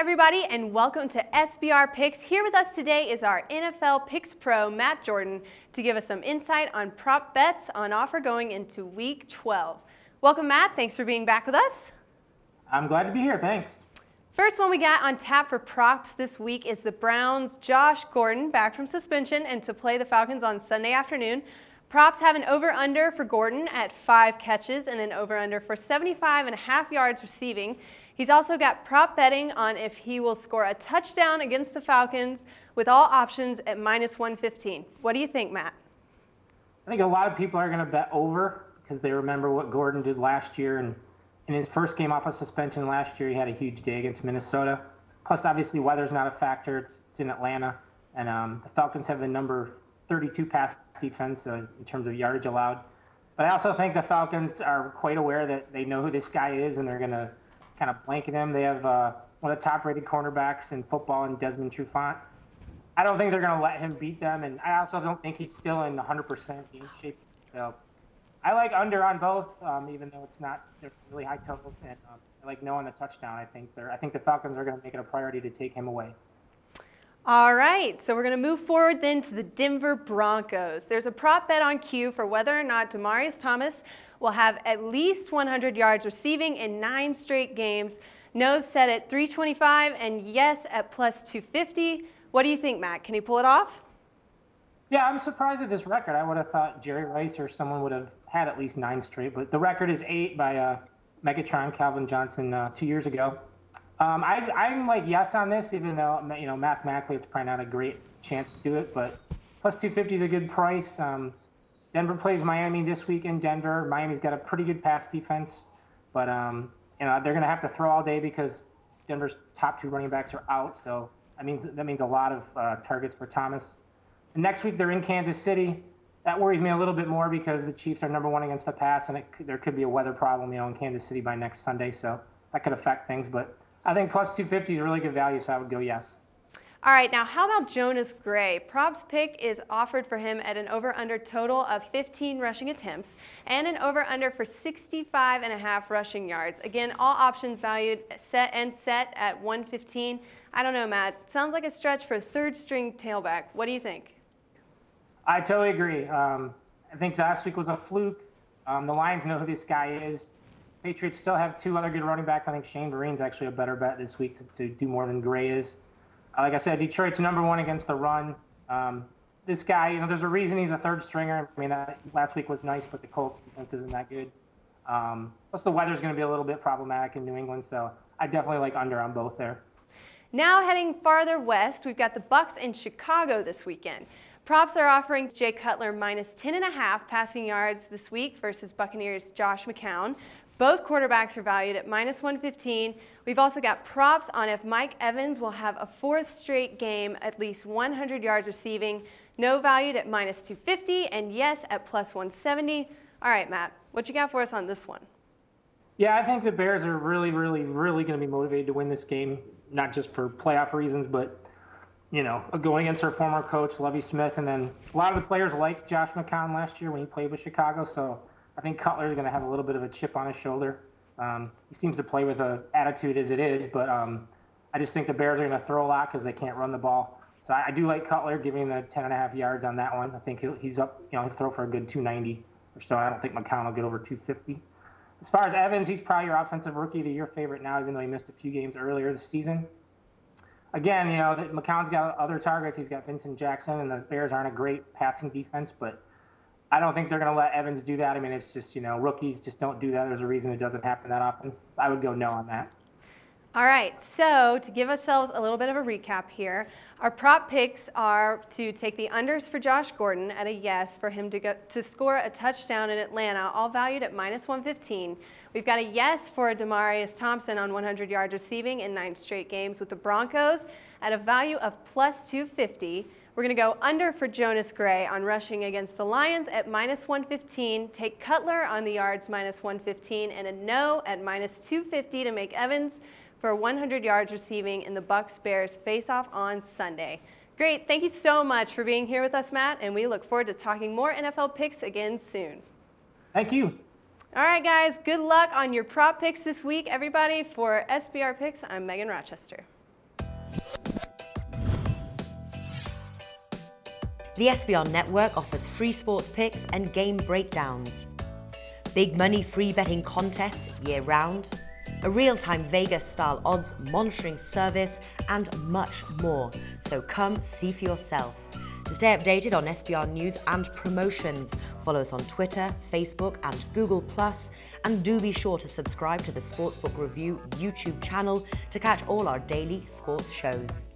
everybody, and welcome to SBR Picks. Here with us today is our NFL Picks Pro, Matt Jordan, to give us some insight on prop bets on offer going into Week 12. Welcome, Matt. Thanks for being back with us. I'm glad to be here. Thanks. First one we got on tap for props this week is the Browns' Josh Gordon, back from suspension and to play the Falcons on Sunday afternoon. Props have an over-under for Gordon at 5 catches and an over-under for 75.5 yards receiving. He's also got prop betting on if he will score a touchdown against the Falcons, with all options at -115. What do you think, Matt? I think a lot of people are going to bet over because they remember what Gordon did last year. And in his first game off of suspension last year, he had a huge day against Minnesota. Plus, obviously, weather's not a factor. It's in Atlanta. And the Falcons have the number 32 pass defense in terms of yardage allowed. But I also think the Falcons are quite aware that they know who this guy is, and they're going to kind of blanket him. They have one of the top-rated cornerbacks in football in Desmond Trufant. I don't think they're going to let him beat them, and I also don't think he's still in 100% game shape. So I like under on both, even though they're really high totals, and I like no on the touchdown. I think the Falcons are going to make it a priority to take him away. All right, so we're going to move forward then to the Denver Broncos. There's a prop bet on cue for whether or not Demaryius Thomas will have at least 100 yards receiving in 9 straight games. No's set at 325 and yes at +250. What do you think, Matt? Can he pull it off? Yeah, I'm surprised at this record. I would have thought Jerry Rice or someone would have had at least 9 straight, but the record is 8 by Megatron Calvin Johnson 2 years ago. I'm like yes on this, even though mathematically it's probably not a great chance to do it, but +250 is a good price. Denver plays Miami this week in Denver. Miami's got a pretty good pass defense, but they're going to have to throw all day because Denver's top 2 running backs are out. So that means a lot of targets for Thomas. And next week they're in Kansas City. That worries me a little bit more because the Chiefs are number 1 against the pass, and there could be a weather problem, in Kansas City by next Sunday. So that could affect things, but I think +250 is really good value, so I would go yes. All right, now how about Jonas Gray? Props pick is offered for him at an over-under total of 15 rushing attempts and an over-under for 65.5 rushing yards. Again, all options valued set at 115. I don't know, Matt. Sounds like a stretch for third-string tailback. What do you think? I totally agree. I think last week was a fluke. The Lions know who this guy is. Patriots still have 2 other good running backs. I think Shane Vereen's actually a better bet this week to do more than Gray is. Like I said, Detroit's number 1 against the run. This guy, there's a reason he's a third stringer. I mean, last week was nice, but the Colts defense isn't that good. Plus, the weather's going to be a little bit problematic in New England, so I definitely like under on both there. Now heading farther west, we've got the Bucs in Chicago this weekend. Props are offering Jay Cutler -10.5 passing yards this week versus Buccaneers' Josh McCown. Both quarterbacks are valued at -115. We've also got props on if Mike Evans will have a 4th straight game at least 100 yards receiving. No valued at -250 and yes at +170. All right, Matt, what you got for us on this one? Yeah, I think the Bears are really, really, really going to be motivated to win this game, not just for playoff reasons, but going against their former coach, Lovie Smith, and then a lot of the players liked Josh McCown last year when he played with Chicago, so I think Cutler is going to have a little bit of a chip on his shoulder. He seems to play with an attitude as it is, but I just think the Bears are going to throw a lot because they can't run the ball. So I do like Cutler giving the 10.5 yards on that one. I think he's up, he'll throw for a good 290 or so. I don't think McCown will get over 250. As far as Evans, he's probably your offensive rookie of the year favorite now, even though he missed a few games earlier this season. Again, McCown's got other targets. He's got Vincent Jackson, and the Bears aren't a great passing defense, but I don't think they're going to let Evans do that. I mean, it's just, rookies just don't do that. There's a reason it doesn't happen that often. So I would go no on that. All right, so to give ourselves a little bit of a recap here, our prop picks are to take the unders for Josh Gordon at a yes for him to score a touchdown in Atlanta, all valued at -115. We've got a yes for Demaryius Thompson on 100 yards receiving in 9 straight games with the Broncos at a value of +250. We're going to go under for Jonas Gray on rushing against the Lions at -115, take Cutler on the yards -115, and a no at -250 to make Evans for 100 yards receiving in the Bucs-Bears face-off on Sunday. Great. Thank you so much for being here with us, Matt, and we look forward to talking more NFL picks again soon. Thank you. All right, guys, good luck on your prop picks this week, everybody. For SBR Picks, I'm Megan Rochester. The SBR network offers free sports picks and game breakdowns, big money free betting contests year-round, a real-time Vegas-style odds monitoring service, and much more. So come see for yourself. To stay updated on SBR news and promotions, follow us on Twitter, Facebook, and Google+, and do be sure to subscribe to the Sportsbook Review YouTube channel to catch all our daily sports shows.